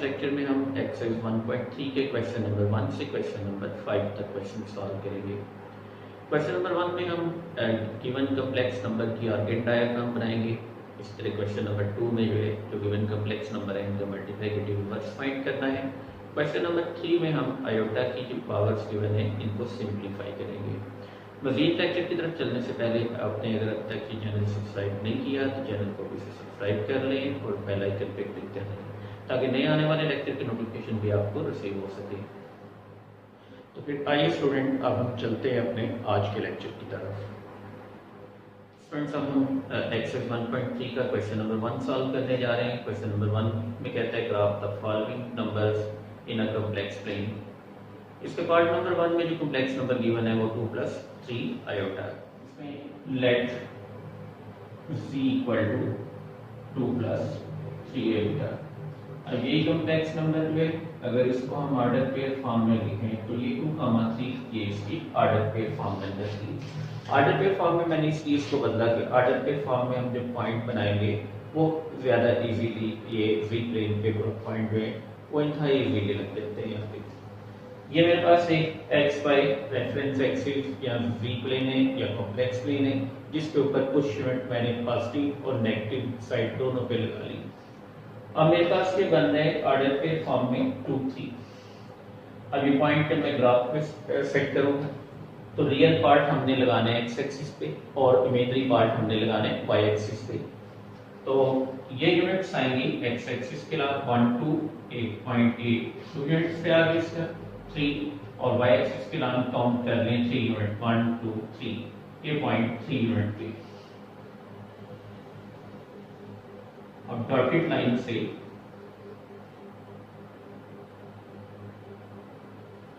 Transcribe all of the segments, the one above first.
Lecture में हम exercise 1.3 के क्वेश्चन नंबर 1 से क्वेश्चन नंबर 5 तक क्वेश्चन सॉल्व करेंगे। क्वेश्चन नंबर 1 में हम गिवन कम्प्लेक्स नंबर की ऑर्गेन डायग्राम बनाएंगे। इस तरह क्वेश्चन नंबर 2 में जो गिवन कम्प्लेक्स नंबर है इनका मल्टीप्लिकेटिव इनवर्स फाइंड करना है। क्वेश्चन नंबर 3 में हम आयोटा की जो पावर्स गिवन है इनको सिंप्लीफाई करेंगे। मज़ीद लेक्चर की तरफ चलने से पहले आपने अगर अब तक ये चैनल सब्सक्राइब नहीं किया तो चैनल को भी सब्सक्राइब कर लें और बेल आइकन पे क्लिक कर लें ताकि नए आने वाले लेक्चर की नोटिफिकेशन भी आपको रिसीव हो सके। तो फिर आइए स्टूडेंट, अब हम चलते हैं अपने आज के लेक्चर की तरफ। स्टूडेंट्स, अब हम एक्सरसाइज 1.3 का क्वेश्चन नंबर 1 सॉल्व करने जा रहे हैं। क्वेश्चन नंबर 1 में कहता है graph the following numbers in a complex plane. इसके पार्ट नंबर 1 में जो कॉम्प्लेक्स नंबर गिवन है वो 2 + 3 आयोटा। इसमें let z equal to 2 + 3 iota. अब ये कॉम्प्लेक्स नंबर जो है अगर इसको हम ऑर्डर पेयर फॉर्म में लिखें तो ये 2, 3 ये इसकी ऑर्डर पेयर फॉर्म में दर्शाती है। ऑर्डर पेयर फॉर्म में मैंने इस चीज़ को बदला कि ऑर्डर पेयर फॉर्म में हम जो पॉइंट बनाएंगे वो ज़्यादा इजीली ये जी प्लेन पे पॉइंट जो है वो इंतहा इजीली लग जाते हैं। यहाँ पे ये मेरे पास एक एक्स वाई रेफरेंस एक्सिस या जी प्लेन है या कॉम्प्लेक्स प्लेन है जिसके ऊपर कुछ यूनिट मैंने पॉजिटिव और नेगेटिव साइड दोनों पे लगा ली। अब मेरे पास ये बन रहा है ऑर्डर पे फॉर्म में 2, 3। अब ये पॉइंट मैं ग्राफ पे सेट करूंगा तो रियल पार्ट हमने लगाना है एक्स एक्सिस पे और इमेजरी पार्ट हमने लगाना है वाई एक्सिस पे। तो ये यूनिट्स आएंगी एक्स एक्सिस के अलावा 1, 2, 8.8 यूनिट्स पे आ गए इसका 3 और वाई एक्सिस के अलावा काउंट कर लें 3 यूनिट 1, 2, 3 ये पॉइंट 3 यूनिट पे। अब डॉटेड लाइन से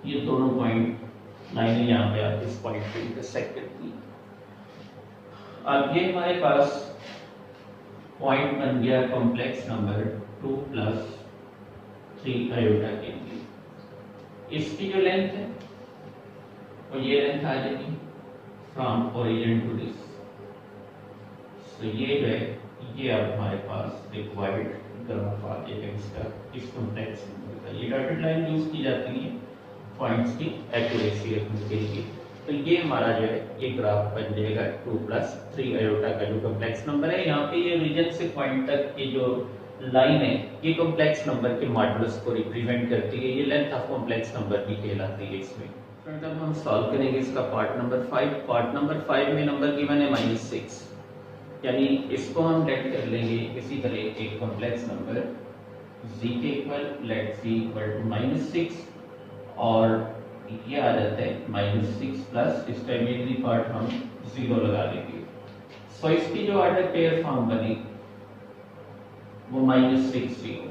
ये दोनों पॉइंट लाइनें यहाँ पे आप इस पॉइंट पे इंटरसेक्ट करती हैं। अब ये हमारे पास पॉइंट बन गया कॉम्प्लेक्स नंबर 2 + 3 आयोटा के लिए। इसकी जो लेंथ है वो ये लेंथ आ जाएगी फ्रॉम ओरिजिन टू दिस। तो ये जो है ये अब हमारे पास रिक्वायर्ड ग्राफ आ जाएगा इसका इस कॉम्प्लेक्स नंबर का। ये डॉटेड लाइन यूज की जाती है पॉइंट्स की एक्यूरेसी रखने के लिए। तो ये हमारा जो है ये ग्राफ बन जाएगा 2 + 3 आयोटा का जो कॉम्प्लेक्स नंबर है। यहाँ पे ये रीजन से पॉइंट तक की जो लाइन है ये कॉम्प्लेक्स नंबर के मॉडुलस को रिप्रेजेंट करती है। ये लेंथ ऑफ कॉम्प्लेक्स नंबर भी कहलाती है इसमें। फ्रेंड्स, अब हम सॉल्व करेंगे इसका पार्ट नंबर 5। पार्ट नंबर 5 में नंबर गिवन है -6, यानी इसको हम लेट कर लेंगे इसी तरह एक कॉम्प्लेक्स नंबर z के equal let z equal to -6 और ये आ जाता है -6 प्लस इसका इमेजरी पार्ट हम 0 लगा देंगे। सो इसकी जो ऑर्डर पेयर फॉर्म बनी वो -6, 0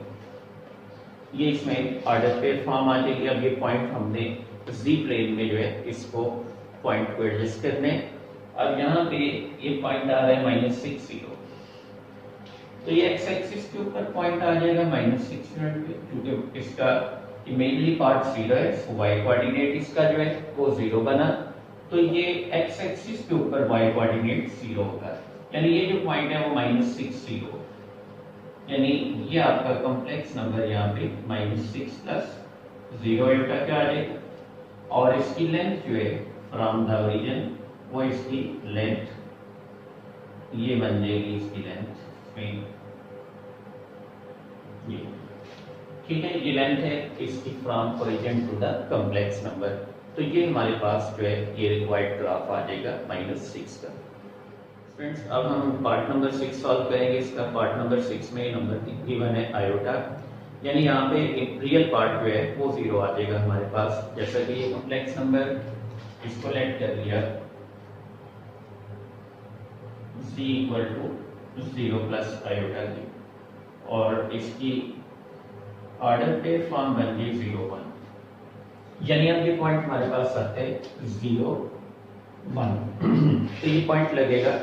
ये इसमें ऑर्डर पेयर फॉर्म आ जाएगी। अब ये पॉइंट हमने z प्लेन में जो है इसको पॉइंट को एडजस्ट करने। अब यहाँ पे ये पॉइंट आ रहा है -6, 0 तो ये एक्स एक्सिस के ऊपर पॉइंट आ जाएगा -6 यूनिट पे क्योंकि इसका इमेजरी पार्ट 0 है। सो y कोऑर्डिनेट इसका जो है वो 0 बना तो ये x एक्सिस के ऊपर y कोऑर्डिनेट 0 होगा, यानी ये जो पॉइंट है वो -6, 0 यानी ये आपका कॉम्प्लेक्स नंबर यहाँ पे -6 + 0 आयोटा का आ जाएगा। और इसकी लेंथ जो है फ्रॉम द ओरिजिन वो इसकी लेंथ ये बन जाएगी इसकी लेंथ में ये, ठीक है। ये लेंथ है इसकी from origin to the complex number. तो ये हमारे पास जो है ये रिक्वायर्ड ग्राफ आ जाएगा -6 का। फ्रेंड्स, अब हम पार्ट नंबर 6 सॉल्व करेंगे। इसका पार्ट नंबर 6 में नंबर गिवन है आयोटा, यानी यहाँ पे एक रियल पार्ट जो है वो 0 आ जाएगा हमारे पास। जैसा कि ये कॉम्प्लेक्स नंबर इसको लेट कर लिया z इक्वल टू 0 + आयोटा की और इसकी ऑर्डर पे फॉर्म बन गई 0, 1 यानी अब ये पॉइंट हमारे पास आते हैं 0, 1 तो ये पॉइंट लगेगा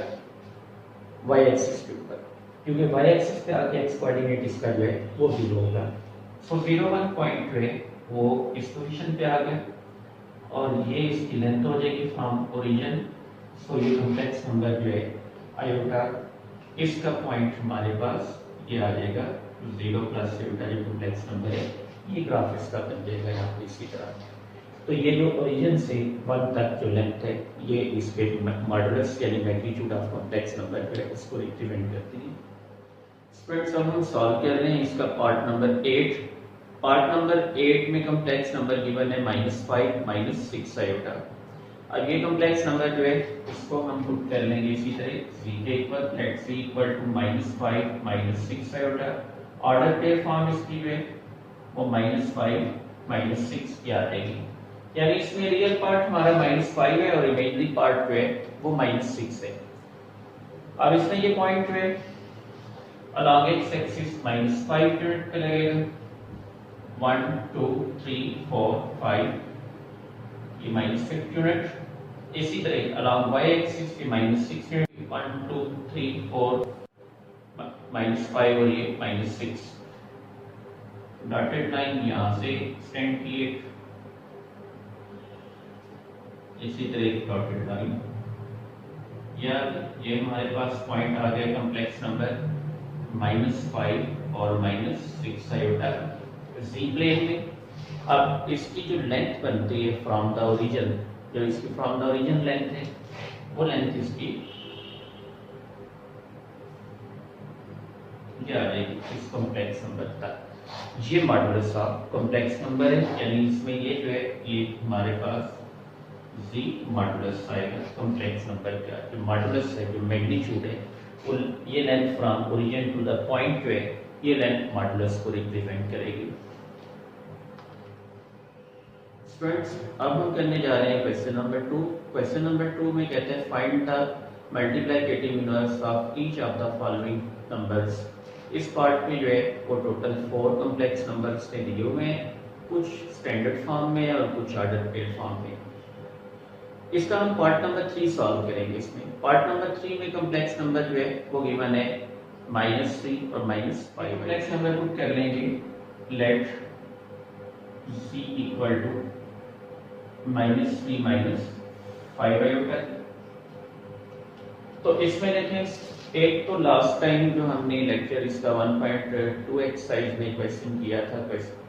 y एक्सिस के ऊपर क्योंकि y एक्सिस पे आके x कोऑर्डिनेट इसका जो है वो 0 होगा। सो 0, 1 पॉइंट जो है वो इस पोजीशन पे आ गया और ये इसकी लेंथ हो जाएगी फ्रॉम ओरिजिन। सो ये कॉम्प्लेक्स नंबर जो है आयोटा इसका पॉइंट हमारे पास ये आ जाएगा 0 प्लस आयोटा जो कॉम्प्लेक्स नंबर है, ये ग्राफ इसका बन जाएगा यहाँ पे इसी तरह। तो ये जो ओरिजिन से 1 तक जो लेंथ है, ये इसके मॉडुलस यानी मैग्नीट्यूड ऑफ कॉम्प्लेक्स नंबर है, उसको रिप्रेजेंट करती है। स्टूडेंट्स अब हम सॉल्व कर रहे हैं इसका पार्ट नंबर 8। पार्ट नंबर 8 में कॉम्प्लेक्स नंबर गिवन है -5 -6 आयोटा। अब ये कॉम्प्लेक्स नंबर जो है इसको हम पुट कर लेंगे इसी तरह z के equal, let z equal to -5 -6 iota. Order pair form इसकी जो है वो -5 -6 की आ जाएगी, यानी इसमें रियल पार्ट हमारा -5 है और इमेजिनरी पार्ट जो है वो -6 है। अब इसमें ये पॉइंट जो है अलॉन्ग एक्स एक्सिस -5 यूनिट पे लगेगा, 1 2 3 4 5 ये -5 यूनिट। इसी तरह अलॉन्ग वाई एक्सिस पे -6 यूनिट, 1 2 3 4 -5 और ये -6। डॉटेड लाइन यहाँ से एक्सटेंड किए, इसी तरह डॉटेड लाइन, या ये हमारे पास पॉइंट आ गया कॉम्प्लेक्स नंबर -5 और -6 आयोटा जी प्लेन में। अब इसकी जो लेंथ बनती है फ्रॉम द ओरिजिन, जो इसकी फ्रॉम द ओरिजिन लेंथ है, वो लेंथ इसकी ये आ जाएगी इस कॉम्प्लेक्स नंबर तक। ये मॉडुलस ऑफ कॉम्प्लेक्स नंबर है, यानी इसमें ये जो है ये हमारे पास जी मॉडुलस आएगा कॉम्प्लेक्स नंबर का। जो मॉडुलस है, जो मैग्नीट्यूड है, वो ये length from origin to the point जो है, ये लेंथ मॉडुलस को रिप्रेजेंट करेगी। स्टूडेंट्स अब हम करने जा रहे हैं क्वेश्चन नंबर 2। क्वेश्चन नंबर 2 में कहते हैं find the multiplicative inverse of each of the following numbers. इस पार्ट में जो है वो टोटल 4 कॉम्प्लेक्स नंबर्स ने दिए हुए हैं, कुछ स्टैंडर्ड फॉर्म में और कुछ ऑर्डर पेयर फॉर्म में। इसका हम पार्ट नंबर 3 सॉल्व करेंगे। इसमें पार्ट नंबर 3 में कॉम्प्लेक्स नंबर जो है वो गिवन है -3 और -5। कॉम्प्लेक्स नंबर पुट कर लेंगे, let c equal to -3 -5 iota. तो इसमें देखें, एक तो लास्ट टाइम जो हमने लेक्चर इसका 1.2 एक्सरसाइज में क्वेश्चन किया था,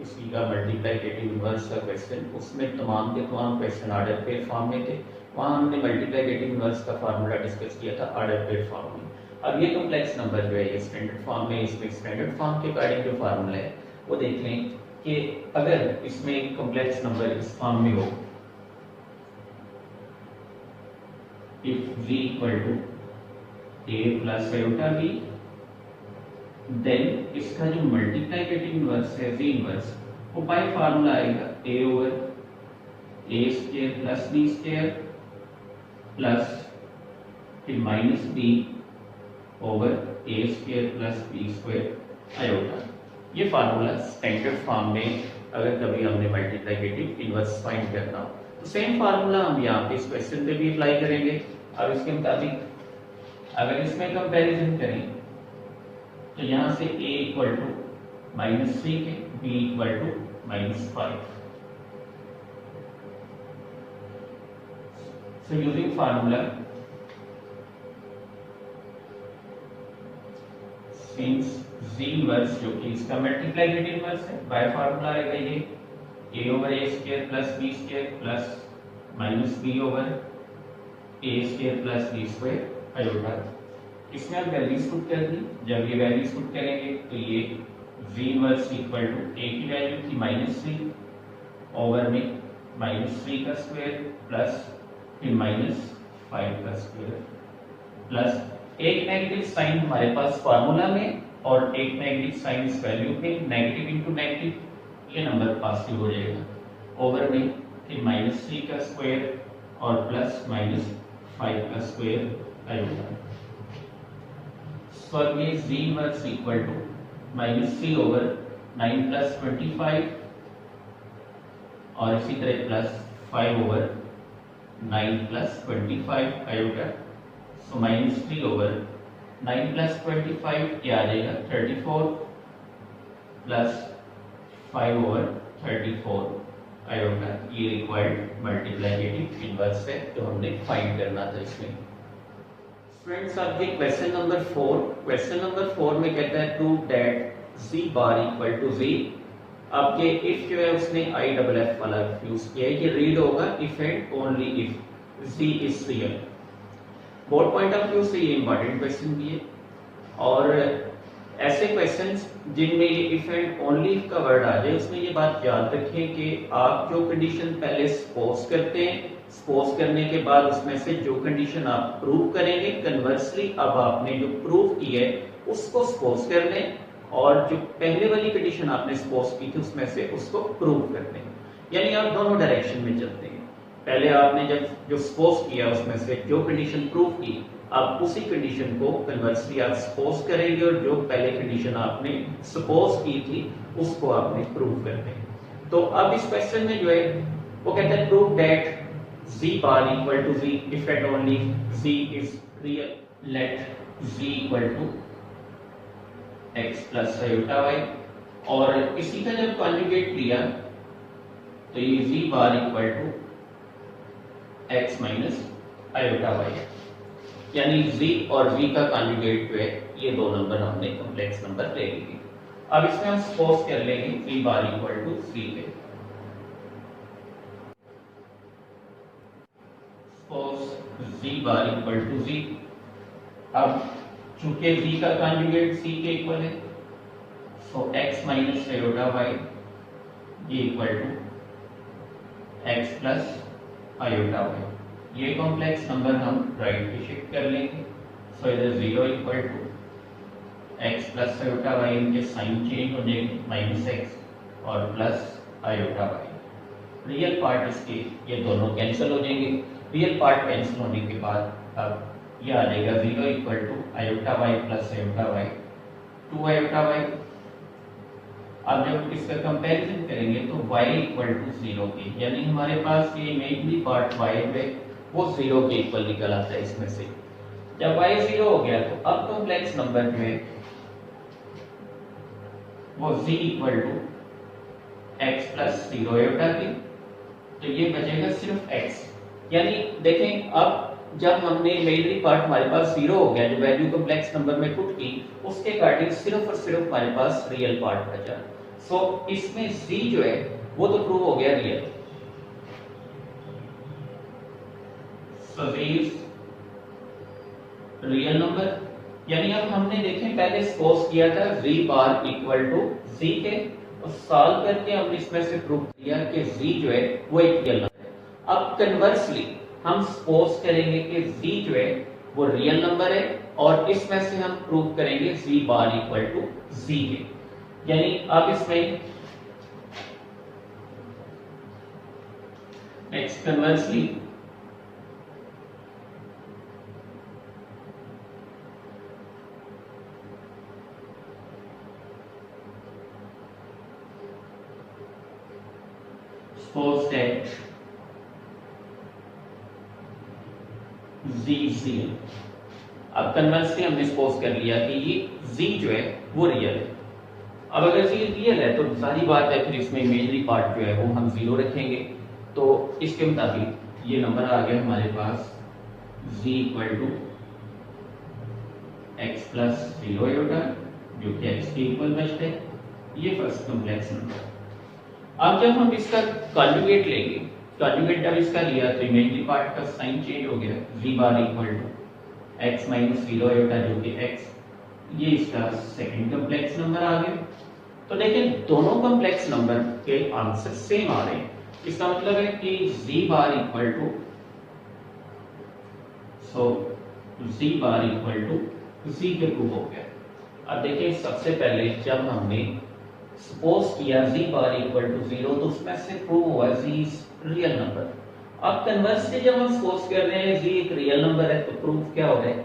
इसी का मल्टीप्लिकेटिव इनवर्स का क्वेश्चन, उसमें तमाम के तमाम क्वेश्चन ऑर्डर पेयर फॉर्म में थे। वहाँ हमने मल्टीप्लिकेटिव इनवर्स का फार्मूला डिस्कस किया था ऑर्डर पेयर फॉर्म में। अब ये कॉम्प्लेक्स नंबर जो है ये स्टैंडर्ड फॉर्म में, इसमें स्टैंडर्ड फॉर्म के अकॉर्डिंग जो फार्मूला है वो देख लें कि अगर इसमें कॉम्प्लेक्स नंबर इस फॉर्म में हो, if v equal to a plus iota b, then इसका जो मल्टीप्लिकेटिव इनवर्स है v इनवर्स, वो बाय फार्मूला आएगा a over a square plus b square plus फिर minus b over a square plus b square iota. ये formula standard form में अगर कभी हमने मल्टीप्लिकेटिव इनवर्स फाइंड करना हो, तो सेम फार्मूला हम यहाँ पे इस क्वेश्चन पे भी अप्लाई करेंगे। अब इसके मुताबिक अगर इसमें कंपैरिजन करें तो यहाँ से a इक्वल टू -3 के, b equal to -5। So using formula, since z inverse जो कि इसका मल्टीप्लिकेटिव इनवर्स है, बाय फार्मूला आएगा ये a over a square plus b square plus minus b over a square plus b square iota. इसमें आप values put कर दी, जब ये वैल्यूज पुट करेंगे तो ये v inverse equal to a की वैल्यू थी -3 ओवर में -3 का स्क्वायर प्लस फिर -5 का स्क्वायर प्लस एक नेगेटिव साइन हमारे पास फार्मूला में और एक नेगेटिव साइन इस वैल्यू में, नेगेटिव इंटू नेगेटिव, ये नंबर पॉजिटिव हो जाएगा ओवर में फिर -3 का स्क्वायर और प्लस -5 का स्क्वायर आयोटा। सो ये z inverse equal to -3 over 9 plus 25 और इसी तरह plus 5 over 9 plus 25 iota. So -3 over 9 plus 25 क्या आ जाएगा 34 प्लस 5 ओवर 34 आयोटा। ये रिक्वायर्ड मल्टीप्लिकेटिव इनवर्स है जो हमने फाइंड करना था इसमें। फ्रेंड्स अब क्वेश्चन नंबर 4। क्वेश्चन नंबर 4 में कहता है prove that G bar equal to G. अब ये इफ जो है उसने आई डबल एफ वाला यूज किया है कि रीड होगा if and only if G is real. Board point of view से ये इंपॉर्टेंट क्वेश्चन भी है। और ऐसे क्वेश्चंस जिनमें ये इफ एंड ओनली इफ का वर्ड आ जाए उसमें ये बात याद रखें कि आप जो कंडीशन पहले सपोज करते हैं, सपोज करने के बाद उसमें से जो कंडीशन आप प्रूव करेंगे, कन्वर्सली अब आपने जो प्रूव की है उसको सपोज कर लें और जो पहले वाली कंडीशन आपने सपोज की थी उसमें से उसको प्रूव कर लें। यानी आप दोनों डायरेक्शन में चलते हैं। पहले आपने जब जो सपोज किया उसमें से जो कंडीशन प्रूव की, आप उसी कंडीशन को कन्वर्सली आप सपोज करेंगे और जो पहले कंडीशन आपने सपोज की थी उसको आपने प्रूव कर देंगे। तो अब इस क्वेश्चन में जो है वो कहता है prove that z bar equal to z if and only z is real, let z equal to x plus iota y। और इसी का जब कॉन्जुगेट लिया तो ये z bar equal to x minus iota y, यानी z और v का कॉन्जुगेट जो है ये दो नंबर हमने कॉम्प्लेक्स नंबर ले लिए। अब इसमें हम सपोज कर लेंगे z bar equal to z पे। z bar equal to z। अब चूंकि z का कॉन्जुगेट c के इक्वल है so x minus iota y ये equal to x plus iota y। ये कॉम्प्लेक्स नंबर हम राइट पे शिफ्ट कर लेंगे। सो इधर 0 equal to x plus iota y, इनके साइन चेंज हो जाएंगे माइनस x और plus iota y। Real part इसके ये दोनों कैंसिल हो जाएंगे। रियल पार्ट कैंसिल होने के बाद अब ये आ जाएगा 0 equal to iota y plus iota y 2 iota y। अब जब इसका कंपैरिजन करेंगे तो y इक्वल टू 0 के, यानी हमारे पास ये इमेजिनरी पार्ट y है वो 0 के इक्वल निकल आता है इसमें से। जब y 0 हो गया तो अब कॉम्प्लेक्स नंबर जो है वो z equal to x plus 0 iota के, तो ये बचेगा सिर्फ x। यानी देखें अब जब हमने इमेजिनरी पार्ट हमारे पास 0 हो गया, जो वैल्यू कॉम्प्लेक्स नंबर में पुट की उसके अकॉर्डिंग सिर्फ और सिर्फ हमारे पास रियल पार्ट बचा। सो इसमें z जो है वो तो प्रूव हो गया real. So z is real number. यानी अब हमने देखें पहले सपोज किया था z bar equal to z के, और सॉल्व करके हमने इसमें से प्रूव किया कि z जो है वो एक रियल नंबर। अब कन्वर्सली हम सपोज करेंगे कि z जो है वो रियल नंबर है और इसमें से हम प्रूव करेंगे z bar equal to z के। यानी अब इसमें next conversely suppose that z is real। अब कन्वर्सली हमने सपोज कर लिया कि ये z जो है वो रियल है। अब अगर z रियल है तो सारी बात है फिर इसमें इमेजिनरी पार्ट जो है वो हम 0 रखेंगे। तो इसके मुताबिक ये नंबर आ गया हमारे पास z equal to x plus 0 iota, जो कि x के इक्वल बचते हैं। ये फर्स्ट कॉम्प्लेक्स नंबर। अब जब हम इसका कॉन्जुगेट लेंगे, कॉन्जुगेट जब इसका लिया तो इमेजिनरी पार्ट का साइन चेंज हो गया, z bar equal to x minus 0 iota जो कि x, ये इसका सेकंड कॉम्प्लेक्स नंबर आ गया। तो देखें दोनों कॉम्प्लेक्स नंबर के आंसर सेम आ रहे हैं। इसका मतलब है कि z bar equal to z bar equal to z के प्रूव हो गया। अब देखिए सबसे पहले जब हमने सपोज किया z बार इक्वल टू 0 तो उसमें से प्रूव हुआ z इज रियल नंबर। अब कन्वर्सली जब हम सपोज कर रहे हैं z एक रियल नंबर है तो प्रूफ क्या हो रहा है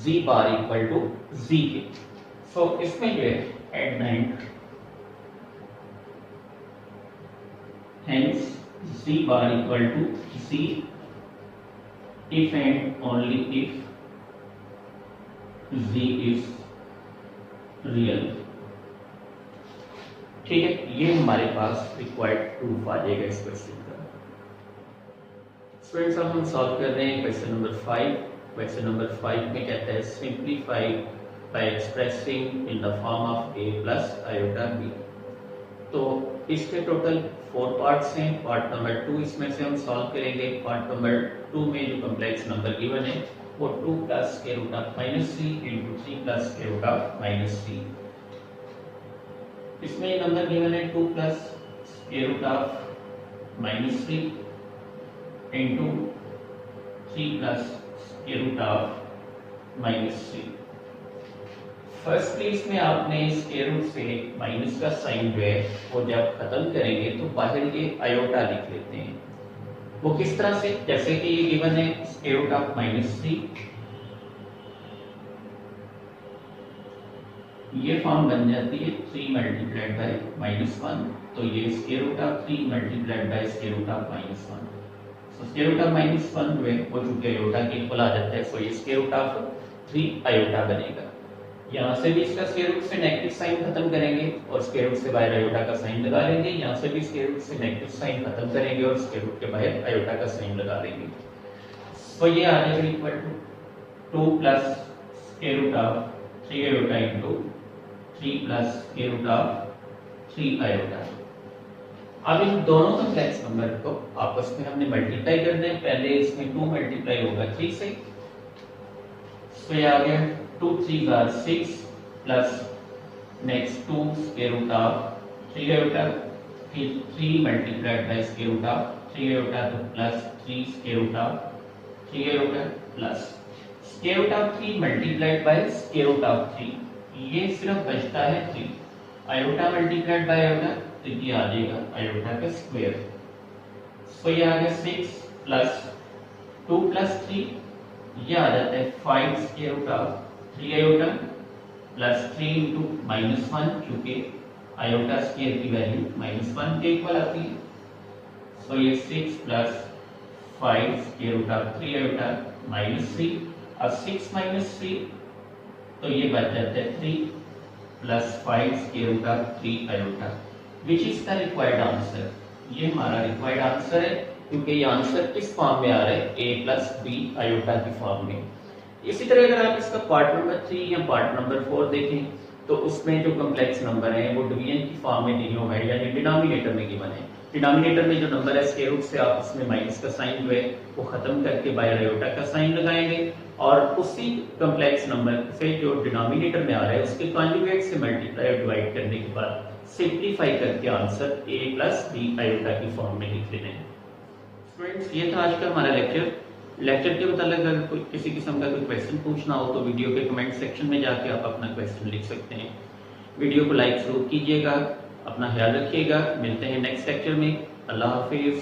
z bar equal to z के। सो इसमें जो है at the end hence z bar equal to z if and only if z is real। ठीक है, ये हमारे पास रिक्वायर्ड प्रूफ आ जाएगा इस क्वेश्चन का। स्टूडेंट्स अब हम सॉल्व कर रहे हैं क्वेश्चन नंबर 5। क्वेश्चन नंबर 5 में कहता है simplify by expressing in the form of a plus iota b। तो इसके टोटल 4 पार्ट्स हैं। पार्ट नंबर 2 इसमें से हम सॉल्व करेंगे। पार्ट नंबर 2 में जो कॉम्प्लेक्स नंबर गिवन है वो 2 plus square root of -3 into 3 plus square root of -3। इसमें नंबर गिवन है 2 plus square root of -3 into 3 plus square root of -3। Firstly इसमें आपने स्क्वायर रूट से माइनस का साइन जो है वो जब खत्म करेंगे तो बाहर ये आयोटा लिख लेते हैं। वो किस तरह से, जैसे कि ये गिवन है स्क्वायर रूट ऑफ -3, ये फॉर्म बन जाती है 3 मल्टीप्लाइड बाय -1, तो ये square root of 3 multiplied by square root of -1। So square root of -1 जो है वो चूंकि आयोटा के इक्वल आ जाता है, सो ये स्क्वायर रूट ऑफ 3 आयोटा बनेगा। यहाँ से भी इसका स्क्वायर रूट से नेगेटिव साइन खत्म करेंगे और स्क्वायर रूट से बाहर आयोटा का साइन लगा लेंगे। यहाँ से भी स्क्वायर रूट से नेगेटिव साइन खत्म करेंगे और स्क्वायर रूट के बाहर आयोटा का साइन लगा लेंगे। तो ये आ जाएगा equal to 2 plus square root of 3 iota into 3 plus square root of 3 iota. अब इन दोनों कॉम्प्लेक्स नंबर को आपस में हमने मल्टीप्लाई करना है। पहले इसमें 2 मल्टीप्लाई होगा 3 से, तो ये आ गया 2 3 are 6 plus next 2 square root of 3 iota, फिर 3 multiplied by square root of 3 iota, तो plus 3 square root of 3 iota plus square root of 3 multiplied by square root of 3, ये सिर्फ बचता है 3। आयोटा मल्टीप्लाइड बाय आयोटा तो ये आ जाएगा आयोटा का स्क्वायर। तो ये आ गया 6 प्लस 2 प्लस 3, ये आ जाता है 5 square root of 3 iota plus 3 into -1, क्योंकि आयोटा स्क्वायर की वैल्यू -1 के इक्वल आती है। सो ये 6 plus 5 square root of 3 iota -3, और 6 -3 तो ये बच जाता है 3 plus 5 square root of 3 iota, which is the required answer. ये हमारा रिक्वायर्ड आंसर है, क्योंकि ये आंसर किस फॉर्म में आ रहा है, a प्लस b आयोटा की फॉर्म में। इसी तरह अगर आप इसका पार्ट नंबर 3 या पार्ट नंबर 4 देखें तो उसमें जो कॉम्प्लेक्स नंबर है वो डिवीजन की फॉर्म में दिए हुए हैं, यानी डिनोमिनेटर में गिवन है। डिनोमिनेटर में जो नंबर है स्क्वायर रूट से आप उसमें माइनस का साइन जो है वो खत्म करके बाहर आयोटा का साइन लगाएंगे, और उसी कॉम्प्लेक्स नंबर से जो डिनोमिनेटर में आ रहा है उसके कॉन्जुगेट से मल्टीप्लाई और डिवाइड करने के बाद सिंप्लीफाई करके answer a plus b iota की फॉर्म में लिख लेना है। स्टूडेंट्स, ये था आज का हमारा लेक्चर। लेक्चर के मतलब अगर कोई किसी किस्म का कोई क्वेश्चन पूछना हो तो वीडियो के कमेंट सेक्शन में जाके आप अपना क्वेश्चन लिख सकते हैं। वीडियो को लाइक जरूर कीजिएगा, अपना ख्याल रखिएगा। मिलते हैं नेक्स्ट लेक्चर में। अल्लाह हाफिज़।